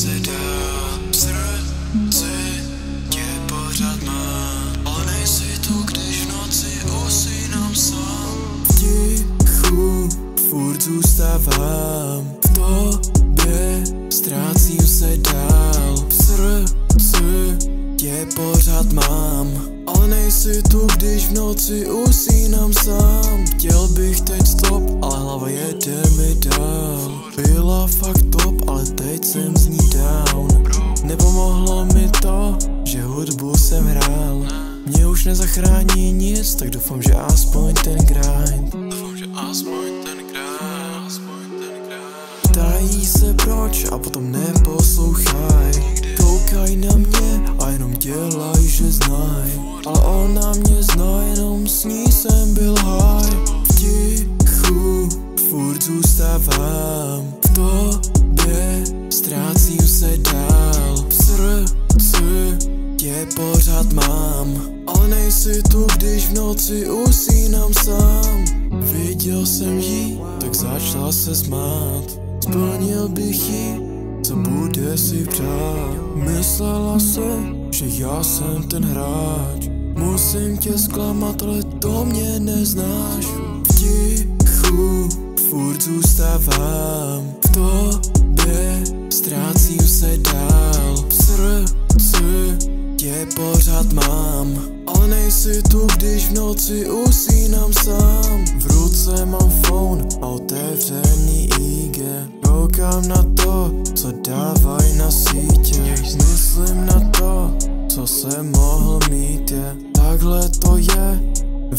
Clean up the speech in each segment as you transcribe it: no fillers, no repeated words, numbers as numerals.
se dál, v srdci tě pořád mám, ale nejsi tu, když v noci usínám sám. V tichu furt zůstávám, v tobě ztrácím se dál, v srdci tě pořád mám, ale nejsi tu, když v noci usínám sám. Chtěl bych teď stop, ale hlava jede mi dál. Byla fakt top, ale teď jsem z ní down. Nepomohlo mi to, že hudbu jsem hrál. Mě už nezachrání nic, tak doufám, že aspoň ten grind. Ptají se proč a potom neposlouchaj. Koukaj na mě a jenom dělaj, že znaj. Ale ona mě zná, jenom s ní jsem byl high. V tichu furt zůstávám, v tobě ztrácím se dál. V srdci tě pořád mám, ale nejsi tu, když v noci usínám sám. Viděl jsem jí, tak začala se smát. Splnil bych jí, co bude si přát. Myslela si, že já jsem ten hráč. Musím tě zklamat, ale to mě neznáš. V tichu furt zůstávám, v tobě ztrácím se dál. V srdci tě pořád mám, ale nejsi tu, když v noci usínám sám. V ruce mám phone a otevřený IG. Koukám na to, co dávaj na sítě. Myslím na to, co jsem mohl mít, je. Takhle to je,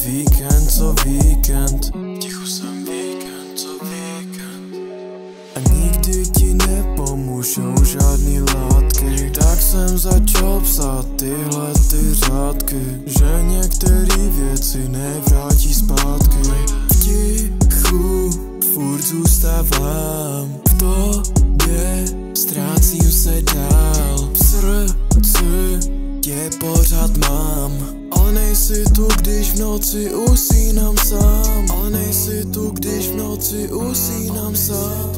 víkend co víkend. Tichu jsem víkend co víkend. A nikdy ti nepomůžou žádný látky. Tak jsem začal psát tyhle ty řádky, že některé věci nevrátí zpátky. V tichu furt zůstávám, v tobě ztrácím se dál. V srdci tě pořád mám, ale nejsi tu, když v noci usínám sám. Ale nejsi tu, když v noci usínám sám.